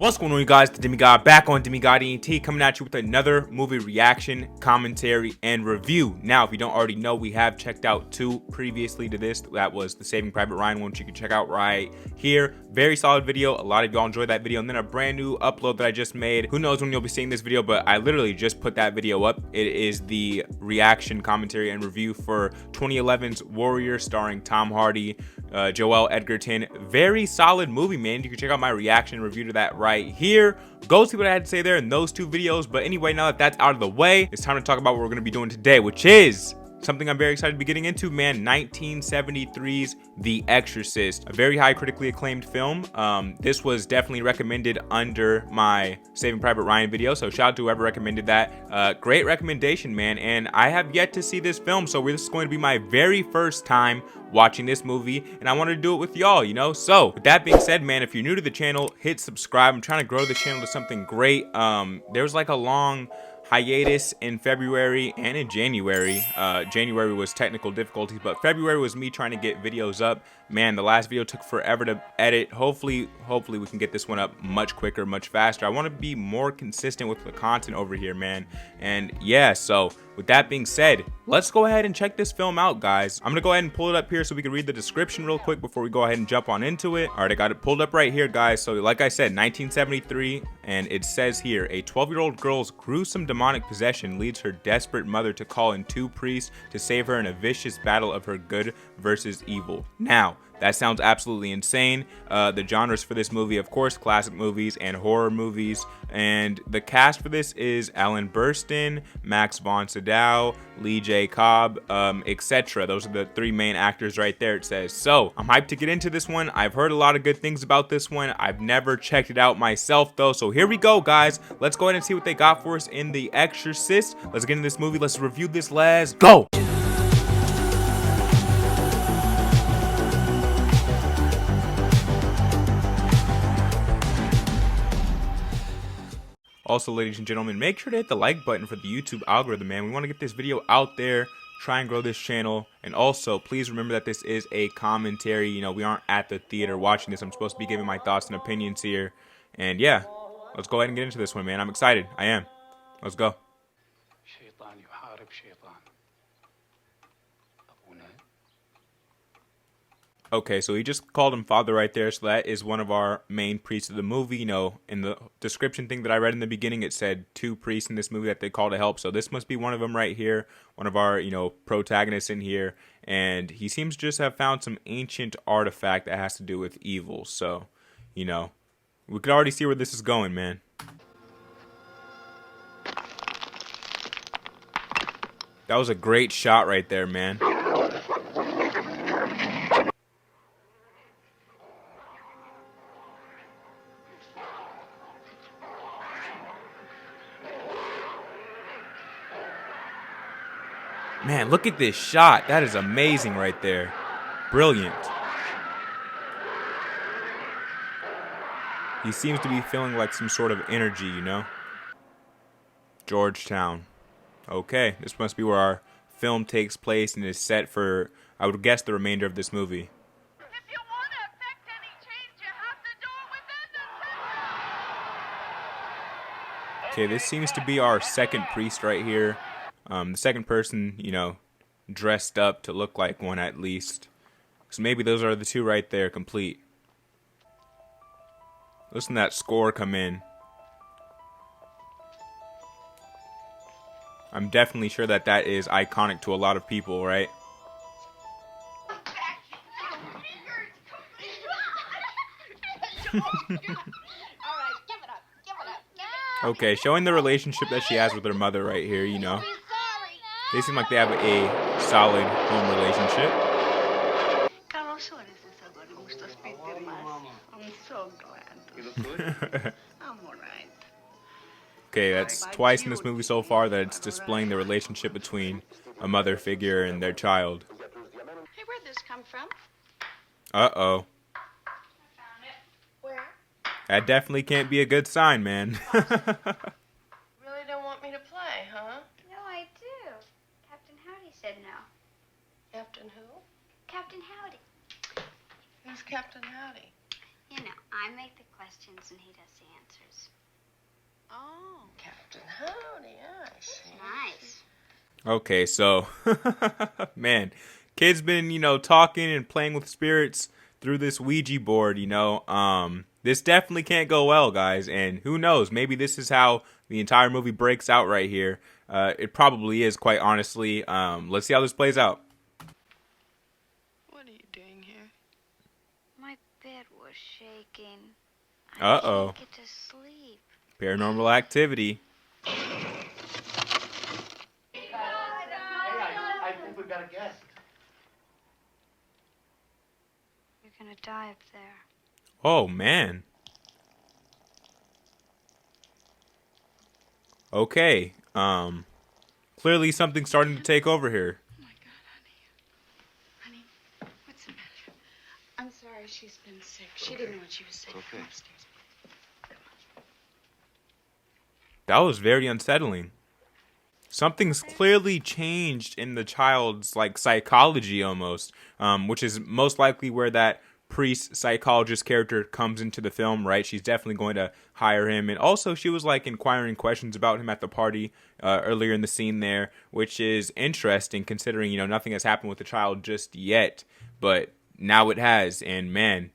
What's going on, you guys? The Demigod back on Demigod ENT, coming at you with another movie reaction, commentary, and review. Now, if you don't already know, we have checked out two previously to this. That was the Saving Private Ryan one, which you can check out right here. Very solid video. A lot of y'all enjoyed that video. And then a brand new upload that I just made. Who knows when you'll be seeing this video, but I literally just put that video up. It is the reaction, commentary, and review for 2011's Warrior, starring Tom Hardy, Joel Edgerton. Very solid movie, man. You can check out my reaction and review to that right here. Go see what I had to say there in those two videos. But anyway, now that that's out of the way, it's time to talk about what we're going to be doing today, which is something I'm very excited to be getting into, man. 1973's The Exorcist, a very high critically acclaimed film. This was definitely recommended under my Saving Private Ryan video, so shout out to whoever recommended that. Great recommendation, man, and I have yet to see this film, so this is going to be my very first time watching this movie, and I wanted to do it with y'all, you know. So with that being said, man, if you're new to the channel, hit subscribe. I'm trying to grow the channel to something great. There was like a long hiatus in February and in January. January was technical difficulties, but February was me trying to get videos up. Man, the last video took forever to edit. Hopefully we can get this one up much quicker, much faster. I want to be more consistent with the content over here, man. And yeah, so with that being said, let's go ahead and check this film out, guys. I'm gonna go ahead and pull it up here so we can read the description real quick before we go ahead and jump on into it. All right, I got it pulled up right here, guys. So like I said, 1973, and it says here, a 12-year-old girl's gruesome demonic possession leads her desperate mother to call in two priests to save her in a vicious battle of her good versus evil. Now, that sounds absolutely insane. The genres for this movie, of course, classic movies and horror movies. And the cast for this is Ellen Burstyn, Max von Sydow, Lee J. Cobb, etc. Those are the three main actors right there, it says. So I'm hyped to get into this one. I've heard a lot of good things about this one. I've never checked it out myself, though. So here we go, guys. Let's go ahead and see what they got for us in The Exorcist. Let's get into this movie. Let's review this. Let's go. Also, ladies and gentlemen, make sure to hit the like button for the YouTube algorithm, man. We want to get this video out there, try and grow this channel. And also, please remember that this is a commentary. You know, we aren't at the theater watching this. I'm supposed to be giving my thoughts and opinions here. And yeah, let's go ahead and get into this one, man. I'm excited. I am. Let's go. Okay, so he just called him father right there, so that is one of our main priests of the movie. You know, in the description thing that I read in the beginning, it said two priests in this movie that they call to help, so this must be one of them right here, one of our, you know, protagonists in here, and he seems to just have found some ancient artifact that has to do with evil, so, you know, we could already see where this is going, man. That was a great shot right there, man. Man, look at this shot. That is amazing right there. Brilliant. He seems to be feeling like some sort of energy, you know? Georgetown. Okay, this must be where our film takes place and is set for, I would guess, the remainder of this movie. If you want to affect any change, you have to do it within the... Okay, this seems to be our second priest right here. The second person, you know, dressed up to look like one at least. So maybe those are the two right there, complete. Listen to that score come in. I'm definitely sure that that is iconic to a lot of people, right? Okay, showing the relationship that she has with her mother right here, you know. They seem like they have a solid home relationship. I'm so glad. I'm alright. Okay, that's twice in this movie so far that it's displaying the relationship between a mother figure and their child. Hey, where'd this come from? Uh-oh. Where? That definitely can't be a good sign, man. Really don't want me to play, huh? No, I do. Captain Howdy said no. Captain who? Captain Howdy. Who's Captain Howdy? You know, I make the questions and he does the answers. Oh. Captain Howdy, I see. Nice. Okay, so, man, kid's been, talking and playing with spirits through this Ouija board, This definitely can't go well, guys, and who knows, maybe this is how the entire movie breaks out right here. It probably is, quite honestly. Let's see how this plays out. What are you doing here? My bed was shaking. Uh-oh. I can't get to sleep. Paranormal activity. I think we've got a guest. You're gonna die up there. Oh, man. Okay, clearly something's starting to take over here. Oh my God, honey. Honey, what's the matter? I'm sorry she's been sick. She didn't know what she was sick. Okay. Come upstairs. That was very unsettling. Something's clearly changed in the child's, psychology almost, which is most likely where that priest psychologist character comes into the film, right? She's definitely going to hire him. And also, she was, inquiring questions about him at the party earlier in the scene there, which is interesting considering, nothing has happened with the child just yet. But now it has, and, man,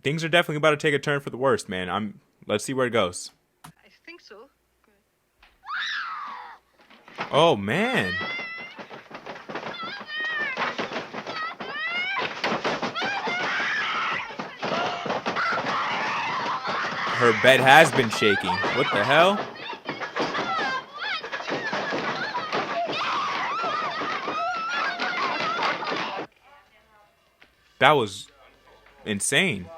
things are definitely about to take a turn for the worst, man. Let's see where it goes. I think so. Oh, man. Her bed has been shaking. What the hell? That was insane.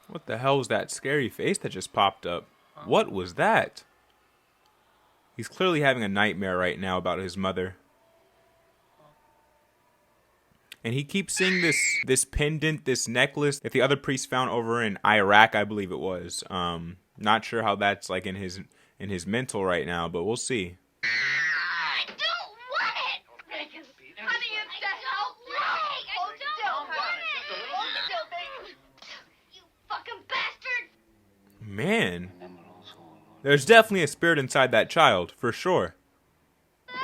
What the hell was that scary face that just popped up? What was that? He's clearly having a nightmare right now about his mother. And he keeps seeing this pendant, this necklace that the other priest found over in Iraq, I believe it was. Not sure how that's in his mental right now, but we'll see. I don't want it! Honey, it's the help! I don't want it! You fucking bastard! Man. There's definitely a spirit inside that child, for sure. We'll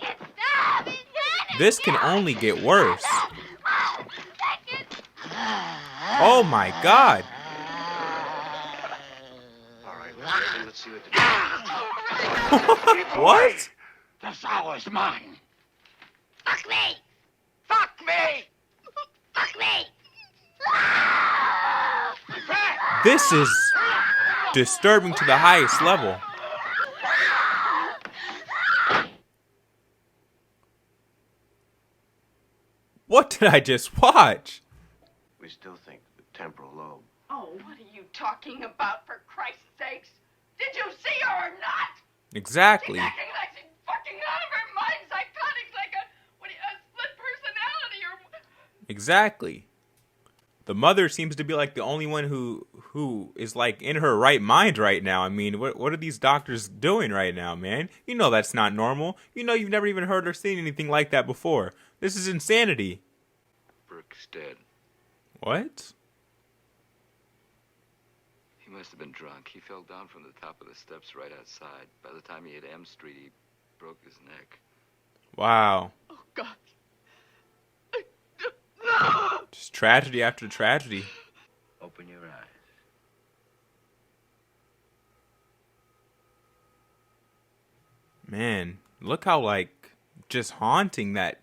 make it stop! This can only get worse. Oh my God. All right, let's see what to do. What? The hour's mine. Fuck me! Fuck me! Fuck me! This is disturbing to the highest level. What did I just watch? We still think the temporal lobe. Oh, what are you talking about, for Christ's sakes? Did you see her or not? Exactly. She's acting like she's fucking out of her mind, psychotic, like a split personality or... Exactly. The mother seems to be the only one who is in her right mind right now. I mean, what are these doctors doing right now, man? You know that's not normal. You know you've never even heard or seen anything like that before. This is insanity. Brooke's dead. What? He must have been drunk. He fell down from the top of the steps right outside. By the time he hit M Street, he broke his neck. Wow. Oh, God. Just tragedy after tragedy. Open your eyes. Man, look how just haunting that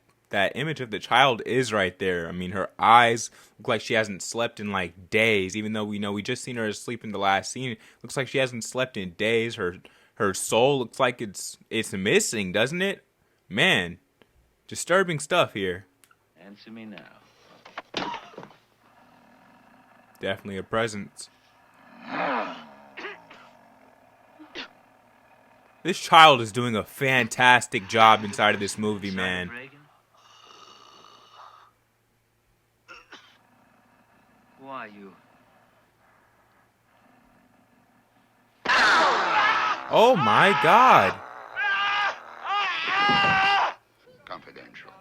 image of the child is right there. I mean, her eyes look like she hasn't slept in days, even though we just seen her asleep in the last scene. Looks like she hasn't slept in days. Her soul looks like it's missing, doesn't it? Man, disturbing stuff here. Answer me now. Definitely a presence. This child is doing a fantastic job inside of this movie, man. Who are you? Oh my God. Confidential.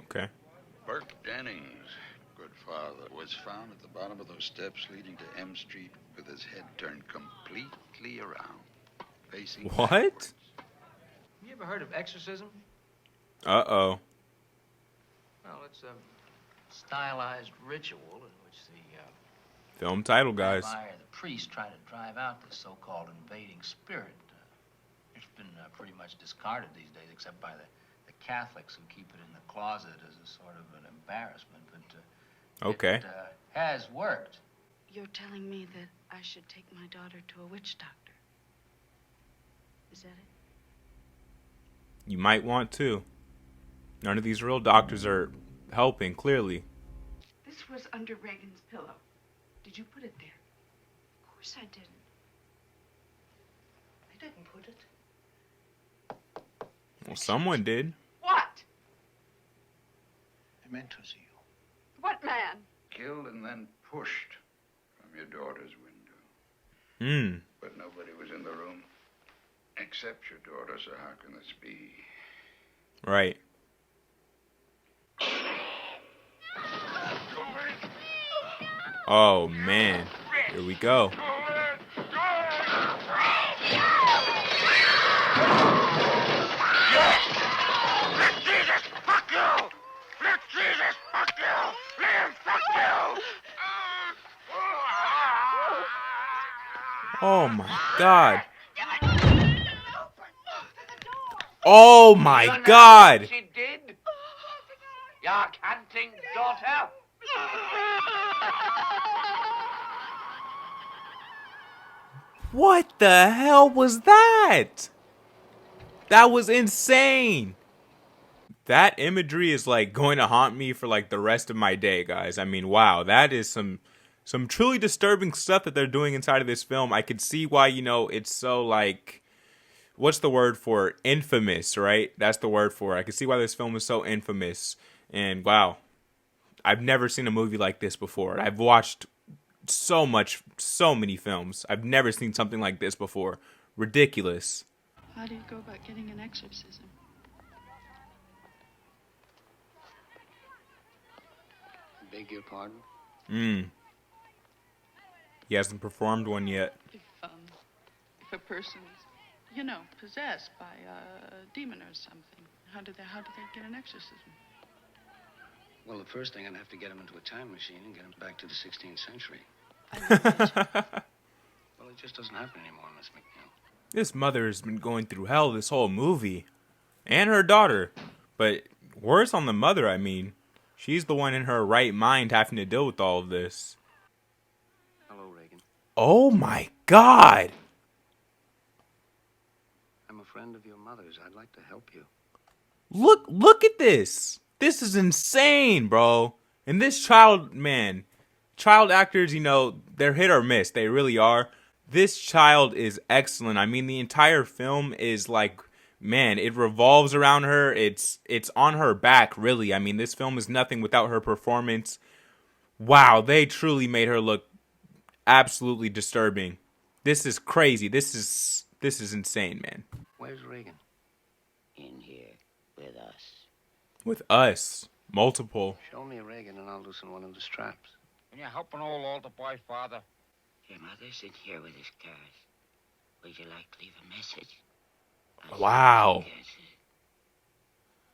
Okay. Burke, was found at the bottom of those steps leading to M Street with his head turned completely around, facing What? backwards. You ever heard of exorcism? Uh-oh. Well, it's a stylized ritual in which the Film title, guys. rabbi or the priest try to drive out this so-called invading spirit. It's been pretty much discarded these days, except by the Catholics who keep it in the closet as a sort of an embarrassment. But Okay. it has worked. You're telling me that I should take my daughter to a witch doctor. Is that it? You might want to. None of these real doctors are helping, clearly. This was under Reagan's pillow. Did you put it there? Of course I didn't. I didn't put it. Well, someone did. What? I meant to see you. What man? Killed and then pushed from your daughter's window. Hmm. But nobody was in the room except your daughter, so how can this be? Right. Oh, man. Here we go. Oh, my God. Oh, my God. She did? Your canting daughter? What the hell was that? That was insane. That imagery is like going to haunt me for like the rest of my day, guys. I mean, wow, that is some truly disturbing stuff that they're doing inside of this film. I could see why, you know, it's so like, what's the word for it? Infamous, right? That's the word for it. I can see why this film is so infamous. And wow, I've never seen a movie like this before. I've watched so many films. I've never seen something like this before. Ridiculous. How do you go about getting an exorcism? Beg your pardon? He hasn't performed one yet. If a person's, you know, possessed by a demon or something, how do they get an exorcism? Well, the first thing, I'd have to get him into a time machine and get him back to the 16th century. Well, it just doesn't happen anymore, Miss McNeil. This mother has been going through hell this whole movie. And her daughter. But worse on the mother, I mean. She's the one in her right mind having to deal with all of this. Hello, Reagan. Oh my God! I'm a friend of your mother's. I'd like to help you. Look at this. This is insane, bro. And this child actors, you know, they're hit or miss. They really are. This child is excellent. I mean, the entire film is like, man, it revolves around her. It's on her back, really. I mean, this film is nothing without her performance. Wow, they truly made her look absolutely disturbing. This is crazy. This is insane, man. Where's Reagan? In here with us. With us. Multiple. Show me Reagan and I'll loosen one of the straps. Can you help an old altar boy, Father? Your mother's in here with his cars. Would you like to leave a message? Wow.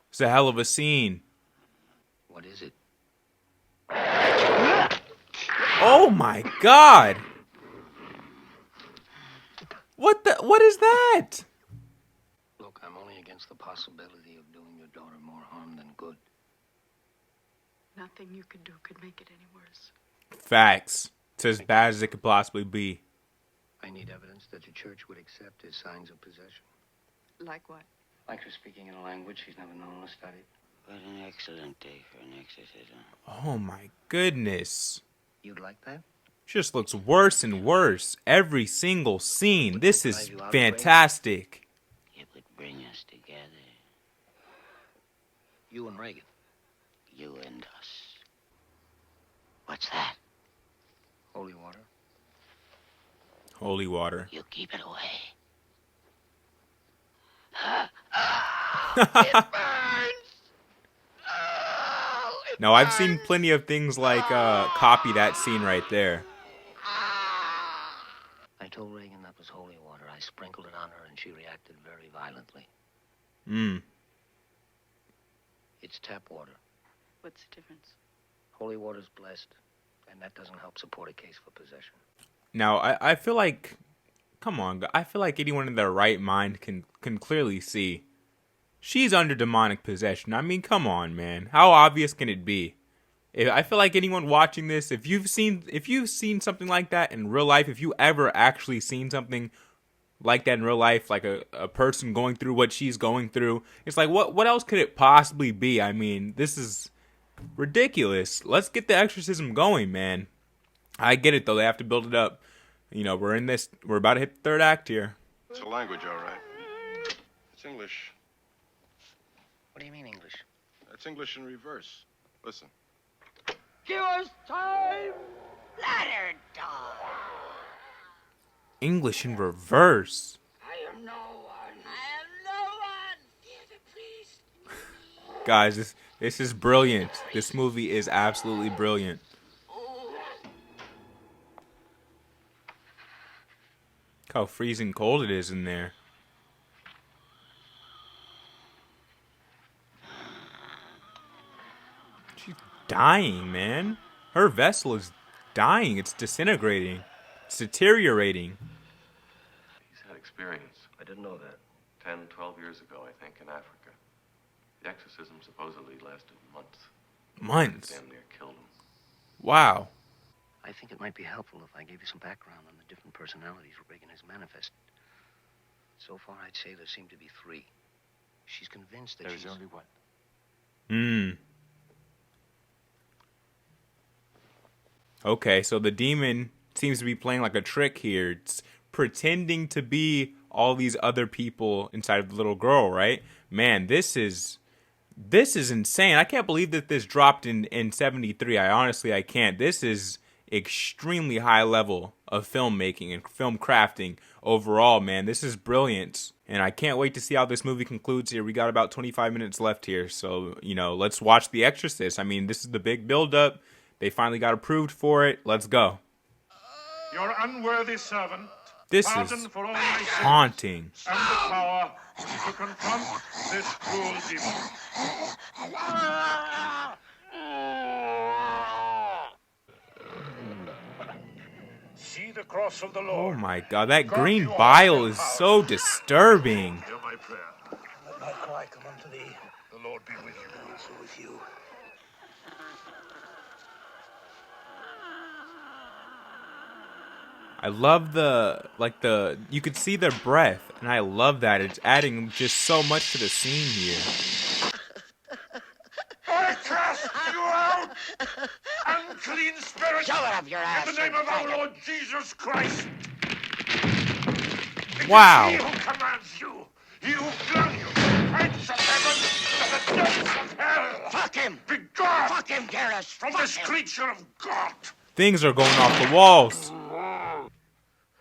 It's a hell of a scene. What is it? Oh my God. What is that? Look, I'm only against the possibility of doing your daughter more harm than good. Nothing you could do could make it any worse. Facts. It's as bad as it could possibly be. I need evidence that the church would accept his signs of possession. Like what? Like her speaking in a language she's never known or studied. What an excellent day for an exorcism. Oh my goodness. You'd like that? Just looks worse and worse. Every single scene. This is fantastic. It would bring us together. You and Reagan. You and us. What's that? Holy water. Holy water. You keep it away. It burns! Oh, it No, I've seen plenty of things like copy that scene right there. I told Reagan that was holy water. I sprinkled it on her, and she reacted very violently. It's tap water. What's the difference? Holy water's blessed, and that doesn't help support a case for possession. Now, I feel like, come on, I feel like anyone in their right mind can clearly see she's under demonic possession. I mean, come on, man. How obvious can it be? I feel like anyone watching this, if you've seen something like that in real life, if you ever actually seen something like that in real life, like a person going through what she's going through, it's like, what else could it possibly be? I mean, this is ridiculous. Let's get the exorcism going, man. I get it, though. They have to build it up. You know, we're about to hit the third act here. It's a language, all right. It's English. What do you mean, English? It's English in reverse. Listen. Give us time! Let her die. English in reverse. I am no one. I am no one. Give it, please. Guys, this is brilliant. This movie is absolutely brilliant. Look how freezing cold it is in there. She's dying, man. Her vessel is dying. It's disintegrating. It's deteriorating. He's had experience. I didn't know that. 10, 12 years ago, I think, in Africa. The exorcism supposedly lasted months. Months? Damn near killed him. Wow. I think it might be helpful if I gave you some background on the different personalities Reagan has manifested. So far, I'd say there seem to be three. She's convinced that There's only one. Okay, so the demon seems to be playing like a trick here. It's pretending to be all these other people inside of the little girl, right? Man, this is insane. I can't believe that this dropped in 73. I can't. This is extremely high level of filmmaking and film crafting overall, man. This is brilliant. And I can't wait to see how this movie concludes here. We got about 25 minutes left here. So, you know, let's watch The Exorcist. I mean, this is the big build-up. They finally got approved for it. Let's go. Your unworthy servant. This pardon is for all my sins, haunting. And the power to confront this cruel demon. See the cross of the Lord. Oh my God, that green bile is so disturbing. Hear my prayer. Let my cry come unto thee. The Lord be with you. Also with you. I love you could see their breath, and I love that. It's adding just so much to the scene here. I cast you out! Unclean spirit! Shove it up your ass. In the name of our Lord Jesus Christ! Wow. It is he who commands you! He who flung you! Prince of heaven to the depths of hell! Fuck him! Be gone! Fuck him, Garrus! From Fuck this him. creature of God! Things are going off the walls.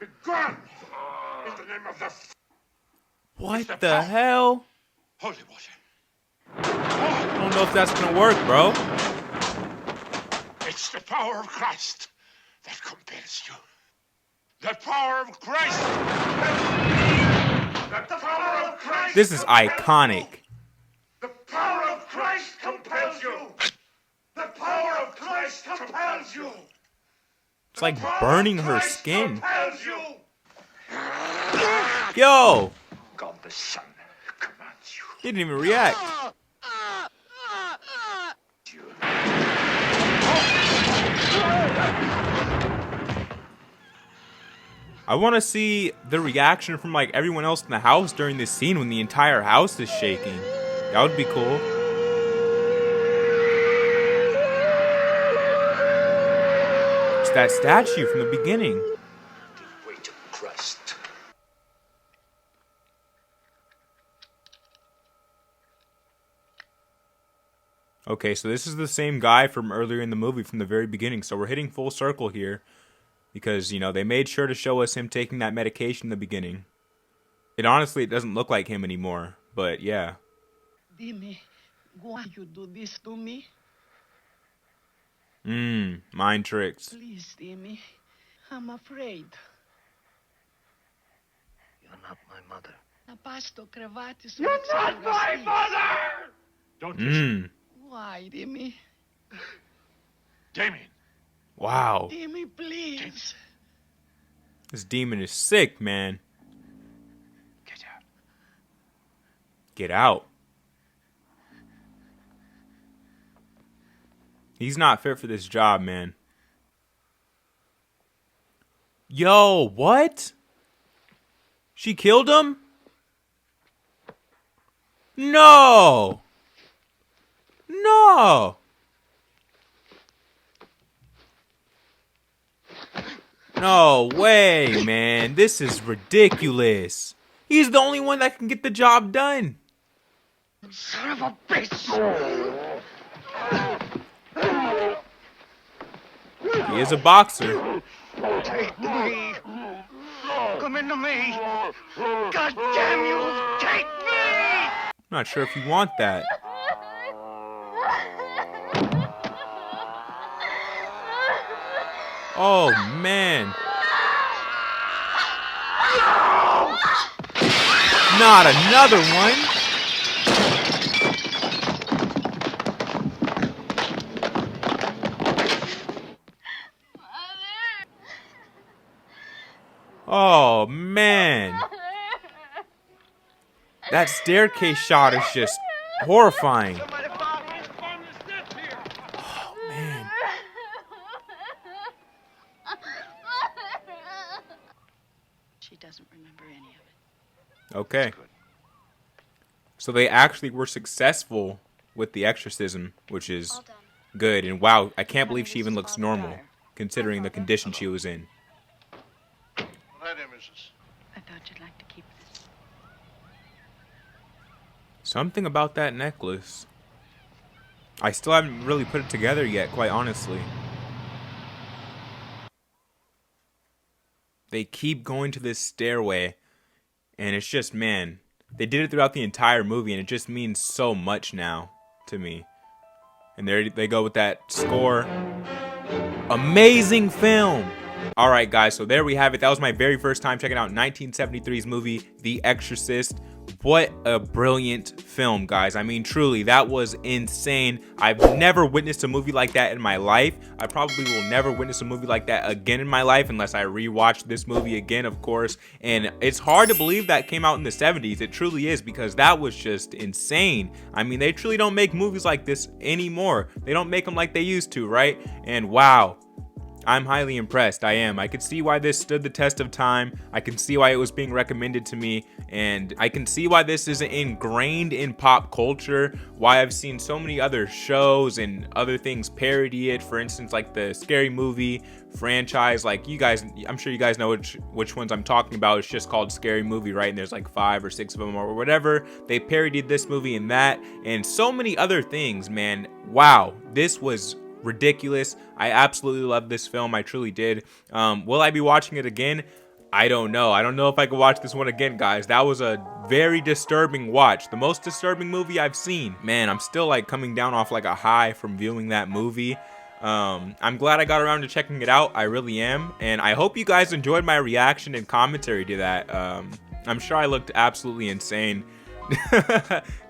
Be gone! In the name of the What the hell? holy water! I don't know if that's gonna work, bro. It's the power of Christ that compels you. The power of Christ! The power of Christ! This is iconic. The power of Christ compels you! The power of Christ compels you! It's like burning her skin. Compels you! Yo! God the Son commands you. He didn't even react. I want to see the reaction from like everyone else in the house during this scene when the entire house is shaking. That would be cool. It's that statue from the beginning. The weight of Christ. Okay, so this is the same guy from earlier in the movie from the very beginning. So we're hitting full circle here because, you know, they made sure to show us him taking that medication in the beginning. It honestly, it doesn't look like him anymore, but yeah. Dime, why you do this to me? Mind tricks. Please, Timmy. I'm afraid. You're not my mother. You're not my mother! Don't kiss Why, Timmy? Damien. Wow. Timmy, please. This demon is sick, man. Get out. Get out. He's not fit for this job, man. Yo, what? She killed him? No. No. No way, man. This is ridiculous. He's the only one that can get the job done. Son of a bitch! He is a boxer. Take me! Come into me! God damn you! Take me! I'm not sure if you want that. Oh, man. Not another one. Oh, man. That staircase shot is just horrifying. Oh, man. She doesn't remember any of it. Okay. So they actually were successful with the exorcism, which is good. And wow, I can't believe she even looks normal, considering the condition she was in. Hi there, missus. I thought you'd like to keep this. Something about that necklace. I still haven't really put it together yet, quite honestly. They keep going to this stairway, and it's just, man, they did it throughout the entire movie, and it just means so much now to me. And there they go with that score. Amazing film. All right, guys, so there we have it. That was my very first time checking out 1973's movie, The Exorcist. What a brilliant film, guys. I mean, truly, that was insane. I've never witnessed a movie like that in my life. I probably will never witness a movie like that again in my life unless I rewatch this movie again, of course. And it's hard to believe that came out in the 70s. It truly is, because that was just insane. I mean, they truly don't make movies like this anymore. They don't make them like they used to, right? And wow. I'm highly impressed. I am. I could see why this stood the test of time. I can see why it was being recommended to me. And I can see why this is ingrained in pop culture. Why I've seen so many other shows and other things parody it. For instance, like the Scary Movie franchise. Like you guys, I'm sure you guys know which ones I'm talking about. It's just called Scary Movie, right? And there's like 5 or 6 of them or whatever. They parodied this movie and that. And so many other things, man. Wow. This was ridiculous. I absolutely love this film. I truly did. Will I be watching it again? I don't know. I don't know if I could watch this one again, guys. That was a very disturbing watch. The most disturbing movie I've seen. Man, I'm still like coming down off like a high from viewing that movie. I'm glad I got around to checking it out. I really am. And I hope you guys enjoyed my reaction and commentary to that. I'm sure I looked absolutely insane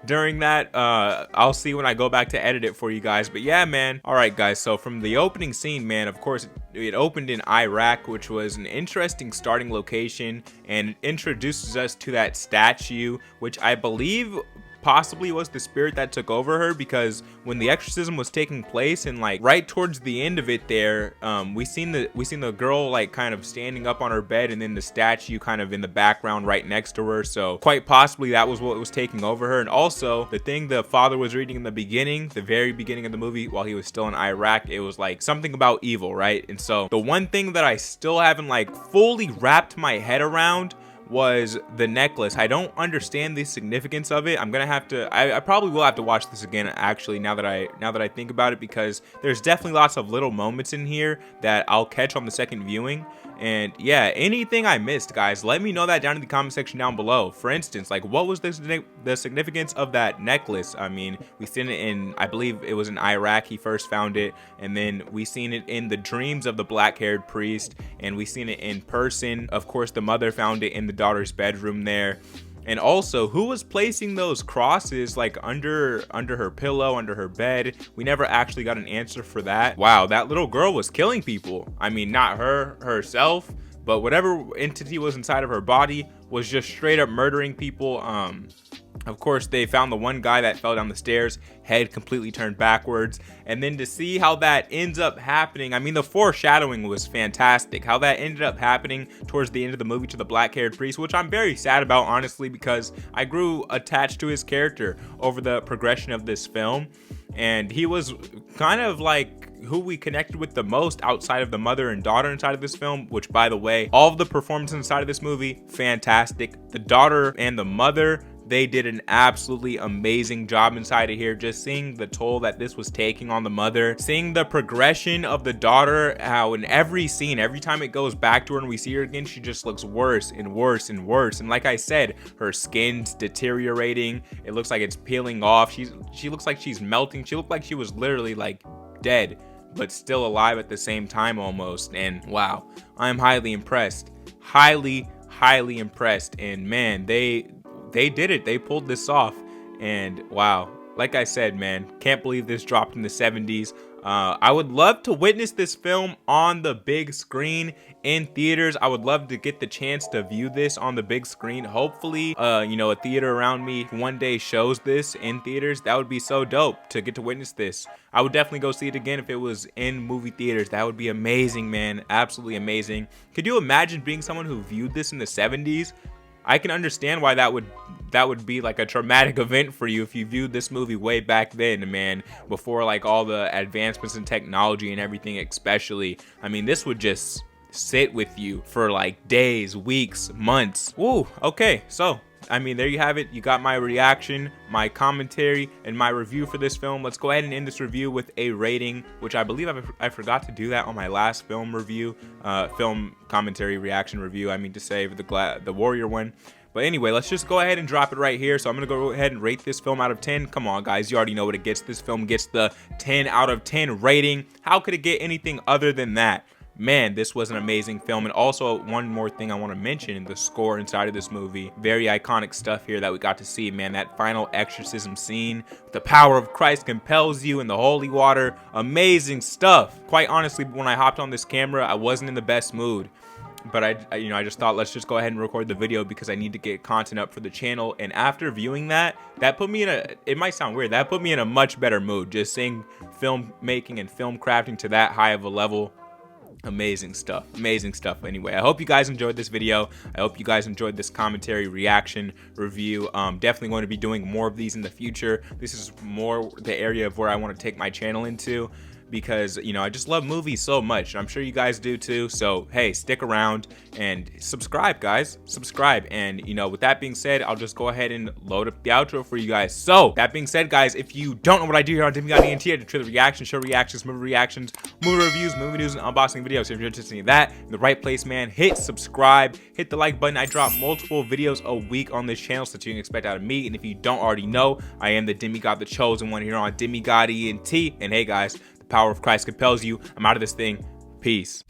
during that. I'll see when I go back to edit it for you guys. But yeah, man. All right, guys. So from the opening scene, man, of course, it opened in Iraq, which was an interesting starting location, and it introduces us to that statue, which I believe possibly was the spirit that took over her, because when the exorcism was taking place and like right towards the end of it there, we seen the girl like kind of standing up on her bed, and then the statue kind of in the background right next to her. So quite possibly that was what was taking over her. And also the thing the father was reading in the beginning, the very beginning of the movie while he was still in Iraq, it was like something about evil, right? And so the one thing that I still haven't like fully wrapped my head around was the necklace. I don't understand the significance of it. I'm gonna have to, I probably will have to watch this again actually, now that I think about it, because there's definitely lots of little moments in here that I'll catch on the second viewing. And yeah, anything I missed, guys, let me know that down in the comment section down below. For instance, like, what was the significance of that necklace? I mean, we seen it in, I believe it was in Iraq he first found it, and then we seen it in the dreams of the black-haired priest, and we seen it in person. Of course, the mother found it in the daughter's bedroom there. And also, who was placing those crosses like under her pillow, under her bed? We never actually got an answer for that. Wow, that little girl was killing people. I mean, not herself, but whatever entity was inside of her body was just straight up murdering people. Of course, they found the one guy that fell down the stairs, head completely turned backwards. And then to see how that ends up happening, I mean, the foreshadowing was fantastic. How that ended up happening towards the end of the movie to the black-haired priest, which I'm very sad about, honestly, because I grew attached to his character over the progression of this film. And he was kind of like who we connected with the most outside of the mother and daughter inside of this film, which, by the way, all of the performances inside of this movie, fantastic. The daughter and the mother, they did an absolutely amazing job inside of here. Just seeing the toll that this was taking on the mother, seeing the progression of the daughter, how in every scene, every time it goes back to her and we see her again, she just looks worse and worse and worse. And like I said, her skin's deteriorating. It looks like it's peeling off. She looks like she's melting. She looked like she was literally like dead, but still alive at the same time almost. And wow, I'm highly impressed. Highly impressed. And man, they did it. They pulled this off. And wow, like I said, man, can't believe this dropped in the 70s. I would love to witness this film on the big screen in theaters. I would love to get the chance to view this on the big screen. Hopefully, you know, a theater around me one day shows this in theaters. That would be so dope to get to witness this. I would definitely go see it again if it was in movie theaters. That would be amazing, man. Absolutely amazing. Could you imagine being someone who viewed this in the 70s? I can understand why that would be like a traumatic event for you if you viewed this movie way back then, man, before like all the advancements in technology and everything, especially. I mean, this would just sit with you for like days, weeks, months. Woo, okay, so I mean, there you have it. You got my reaction, my commentary, and my review for this film. Let's go ahead and end this review with a rating, which I believe I forgot to do that on my last film review, film commentary reaction review, I mean to say, the Warrior one. But anyway, let's just go ahead and drop it right here. So I'm going to go ahead and rate this film out of 10. Come on, guys. You already know what it gets. This film gets the 10 out of 10 rating. How could it get anything other than that? Man, this was an amazing film. And also, one more thing I want to mention, the score inside of this movie. Very iconic stuff here that we got to see, man. That final exorcism scene. The power of Christ compels you in the holy water. Amazing stuff. Quite honestly, when I hopped on this camera, I wasn't in the best mood. But I just thought, let's just go ahead and record the video because I need to get content up for the channel. And after viewing that put me in it might sound weird, that put me in a much better mood. Just seeing filmmaking and film crafting to that high of a level. Amazing stuff. Anyway, I hope you guys enjoyed this video. I hope you guys enjoyed this commentary, reaction, review. Definitely going to be doing more of these in the future. This is more the area of where I want to take my channel into, because, you know, I just love movies so much. I'm sure you guys do too. So, hey, stick around and subscribe, guys. Subscribe. And, you know, with that being said, I'll just go ahead and load up the outro for you guys. So, that being said, guys, if you don't know what I do here on Demigod ENT, I do trailer reactions, show reactions, movie reviews, movie news, and unboxing videos. So if you're interested in that, in the right place, man, hit subscribe, hit the like button. I drop multiple videos a week on this channel, so that you can expect out of me. And if you don't already know, I am the Demigod, the chosen one here on Demigod ENT. And hey, guys, power of Christ compels you. I'm out of this thing. Peace.